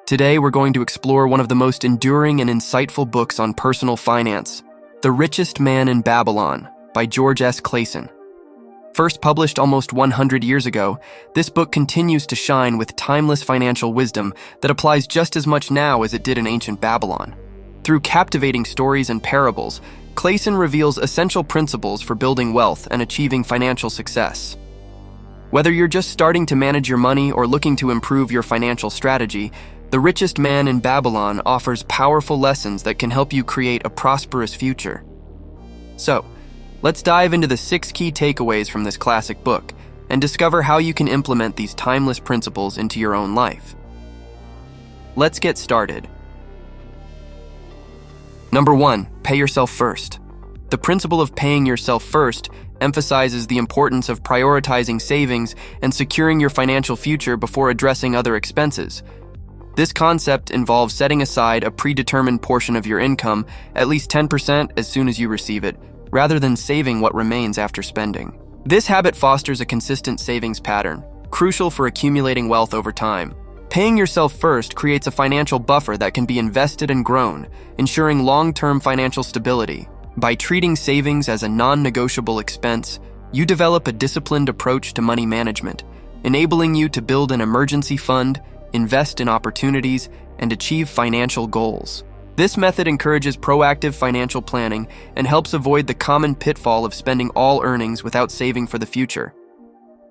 Today, we're going to explore one of the most enduring and insightful books on personal finance, The Richest Man in Babylon by George S Clason. First published almost 100 years ago, this book continues to shine with timeless financial wisdom that applies just as much now as it did in ancient Babylon. Through captivating stories and parables, Clason reveals essential principles for building wealth and achieving financial success. Whether you're just starting to manage your money or looking to improve your financial strategy, The Richest Man in Babylon offers powerful lessons that can help you create a prosperous future. So, let's dive into the 6 key takeaways from this classic book and discover how you can implement these timeless principles into your own life. Let's get started. Number 1, pay yourself first. The principle of paying yourself first emphasizes the importance of prioritizing savings and securing your financial future before addressing other expenses. This concept involves setting aside a predetermined portion of your income, at least 10% as soon as you receive it, rather than saving what remains after spending. This habit fosters a consistent savings pattern, crucial for accumulating wealth over time. Paying yourself first creates a financial buffer that can be invested and grown, ensuring long-term financial stability. By treating savings as a non-negotiable expense, you develop a disciplined approach to money management, enabling you to build an emergency fund, invest in opportunities, and achieve financial goals. This method encourages proactive financial planning and helps avoid the common pitfall of spending all earnings without saving for the future.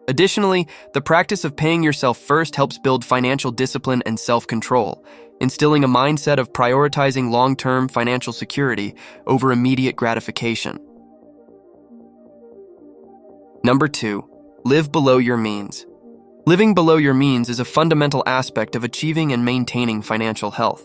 Additionally, the practice of paying yourself first helps build financial discipline and self-control, instilling a mindset of prioritizing long-term financial security over immediate gratification. Number 2, live below your means. Living below your means is a fundamental aspect of achieving and maintaining financial health.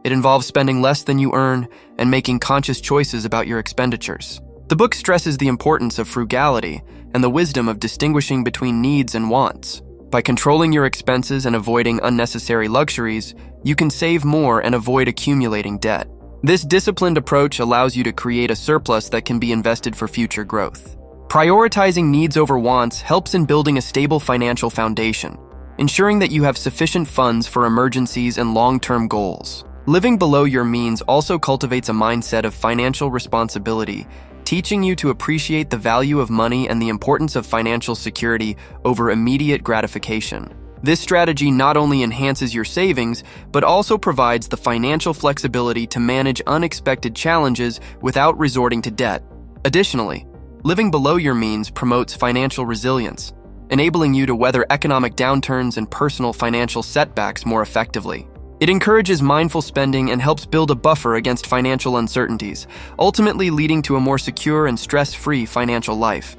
It involves spending less than you earn and making conscious choices about your expenditures. The book stresses the importance of frugality and the wisdom of distinguishing between needs and wants. By controlling your expenses and avoiding unnecessary luxuries, you can save more and avoid accumulating debt. This disciplined approach allows you to create a surplus that can be invested for future growth. Prioritizing needs over wants helps in building a stable financial foundation, ensuring that you have sufficient funds for emergencies and long-term goals. Living below your means also cultivates a mindset of financial responsibility, teaching you to appreciate the value of money and the importance of financial security over immediate gratification. This strategy not only enhances your savings, but also provides the financial flexibility to manage unexpected challenges without resorting to debt. Additionally, living below your means promotes financial resilience, enabling you to weather economic downturns and personal financial setbacks more effectively. It encourages mindful spending and helps build a buffer against financial uncertainties, ultimately leading to a more secure and stress-free financial life.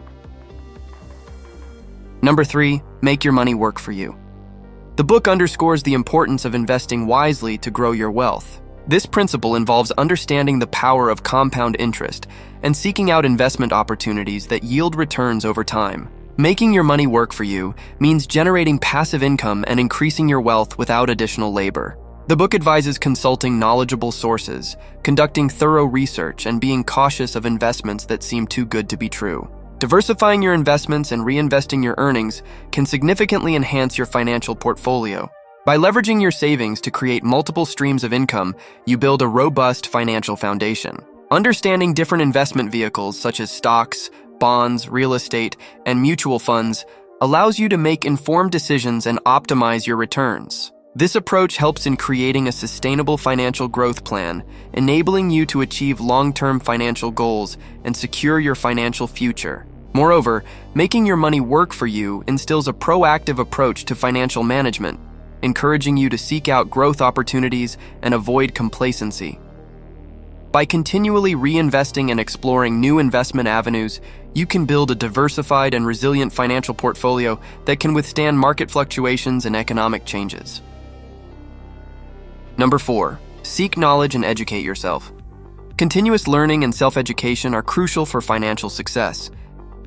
Number 3, make your money work for you. The book underscores the importance of investing wisely to grow your wealth. This principle involves understanding the power of compound interest and seeking out investment opportunities that yield returns over time. Making your money work for you means generating passive income and increasing your wealth without additional labor. The book advises consulting knowledgeable sources, conducting thorough research, and being cautious of investments that seem too good to be true. Diversifying your investments and reinvesting your earnings can significantly enhance your financial portfolio. By leveraging your savings to create multiple streams of income, you build a robust financial foundation. Understanding different investment vehicles such as stocks, bonds, real estate, and mutual funds allows you to make informed decisions and optimize your returns. This approach helps in creating a sustainable financial growth plan, enabling you to achieve long-term financial goals and secure your financial future. Moreover, making your money work for you instills a proactive approach to financial management, encouraging you to seek out growth opportunities and avoid complacency. By continually reinvesting and exploring new investment avenues, you can build a diversified and resilient financial portfolio that can withstand market fluctuations and economic changes. Number 4, seek knowledge and educate yourself. Continuous learning and self-education are crucial for financial success.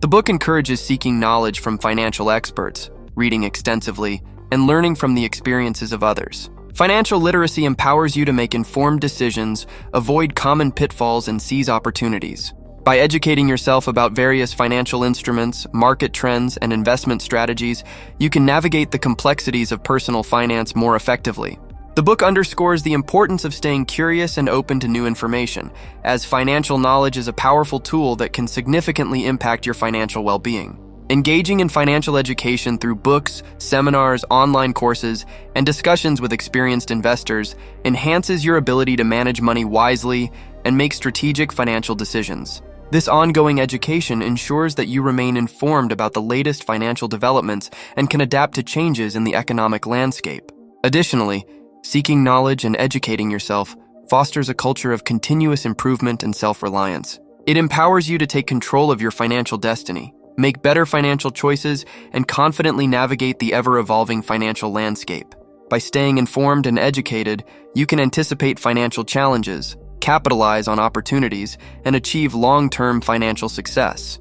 The book encourages seeking knowledge from financial experts, reading extensively, and learning from the experiences of others. Financial literacy empowers you to make informed decisions, avoid common pitfalls, and seize opportunities. By educating yourself about various financial instruments, market trends, and investment strategies, you can navigate the complexities of personal finance more effectively. The book underscores the importance of staying curious and open to new information, as financial knowledge is a powerful tool that can significantly impact your financial well-being. Engaging in financial education through books, seminars, online courses, and discussions with experienced investors enhances your ability to manage money wisely and make strategic financial decisions. This ongoing education ensures that you remain informed about the latest financial developments and can adapt to changes in the economic landscape. Additionally, seeking knowledge and educating yourself fosters a culture of continuous improvement and self-reliance. It empowers you to take control of your financial destiny, make better financial choices, and confidently navigate the ever-evolving financial landscape. By staying informed and educated, you can anticipate financial challenges, capitalize on opportunities, and achieve long-term financial success.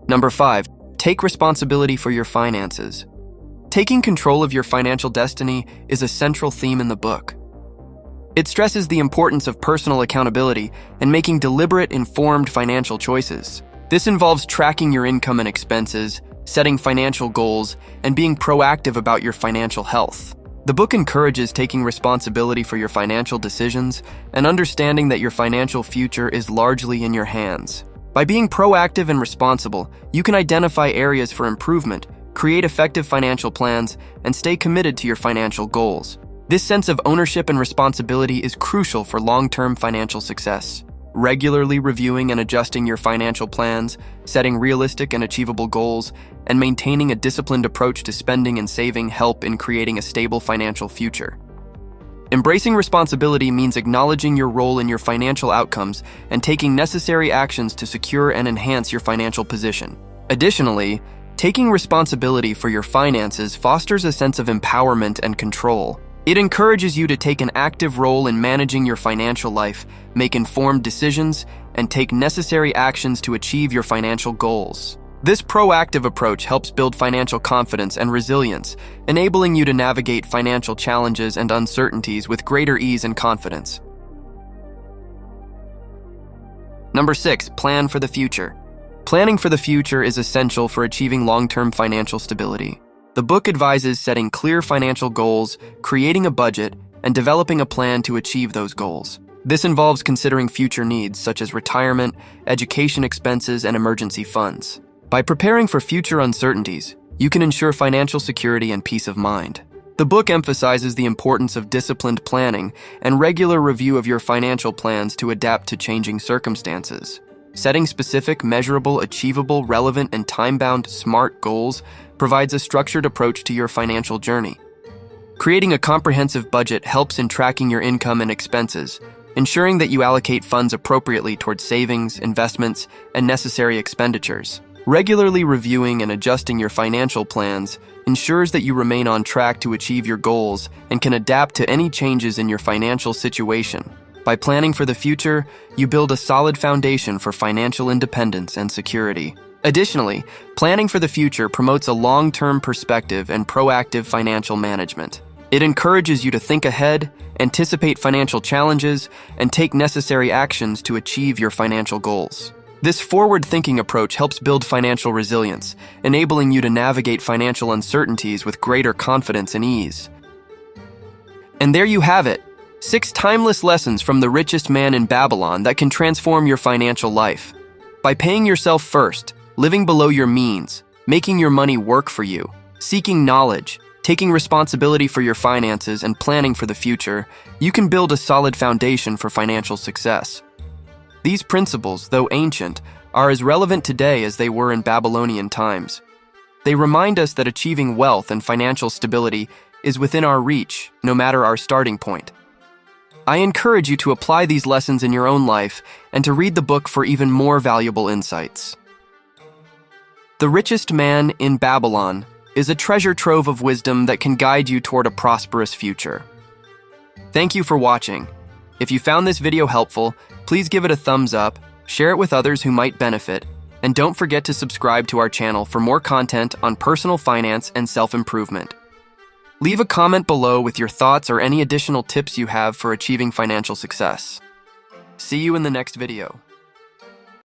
Number 5, take responsibility for your finances. Taking control of your financial destiny is a central theme in the book. It stresses the importance of personal accountability and making deliberate, informed financial choices. This involves tracking your income and expenses, setting financial goals, and being proactive about your financial health. The book encourages taking responsibility for your financial decisions and understanding that your financial future is largely in your hands. By being proactive and responsible, you can identify areas for improvement, create effective financial plans, and stay committed to your financial goals. This sense of ownership and responsibility is crucial for long-term financial success. Regularly reviewing and adjusting your financial plans, setting realistic and achievable goals, and maintaining a disciplined approach to spending and saving help in creating a stable financial future. Embracing responsibility means acknowledging your role in your financial outcomes and taking necessary actions to secure and enhance your financial position. Additionally, taking responsibility for your finances fosters a sense of empowerment and control. It encourages you to take an active role in managing your financial life, make informed decisions, and take necessary actions to achieve your financial goals. This proactive approach helps build financial confidence and resilience, enabling you to navigate financial challenges and uncertainties with greater ease and confidence. Number 6, plan for the future. Planning for the future is essential for achieving long-term financial stability. The book advises setting clear financial goals, creating a budget, and developing a plan to achieve those goals. This involves considering future needs such as retirement, education expenses, and emergency funds. By preparing for future uncertainties, you can ensure financial security and peace of mind. The book emphasizes the importance of disciplined planning and regular review of your financial plans to adapt to changing circumstances. Setting specific, measurable, achievable, relevant, and time-bound SMART goals provides a structured approach to your financial journey. Creating a comprehensive budget helps in tracking your income and expenses, ensuring that you allocate funds appropriately towards savings, investments, and necessary expenditures. Regularly reviewing and adjusting your financial plans ensures that you remain on track to achieve your goals and can adapt to any changes in your financial situation. By planning for the future, you build a solid foundation for financial independence and security. Additionally, planning for the future promotes a long-term perspective and proactive financial management. It encourages you to think ahead, anticipate financial challenges, and take necessary actions to achieve your financial goals. This forward-thinking approach helps build financial resilience, enabling you to navigate financial uncertainties with greater confidence and ease. And there you have it, 6 timeless lessons from the richest man in Babylon that can transform your financial life. By paying yourself first, living below your means, making your money work for you, seeking knowledge, taking responsibility for your finances, and planning for the future, you can build a solid foundation for financial success. These principles, though ancient, are as relevant today as they were in Babylonian times. They remind us that achieving wealth and financial stability is within our reach, no matter our starting point. I encourage you to apply these lessons in your own life and to read the book for even more valuable insights. The Richest Man in Babylon is a treasure trove of wisdom that can guide you toward a prosperous future. Thank you for watching. If you found this video helpful, please give it a thumbs up, share it with others who might benefit, and don't forget to subscribe to our channel for more content on personal finance and self-improvement. Leave a comment below with your thoughts or any additional tips you have for achieving financial success. See you in the next video.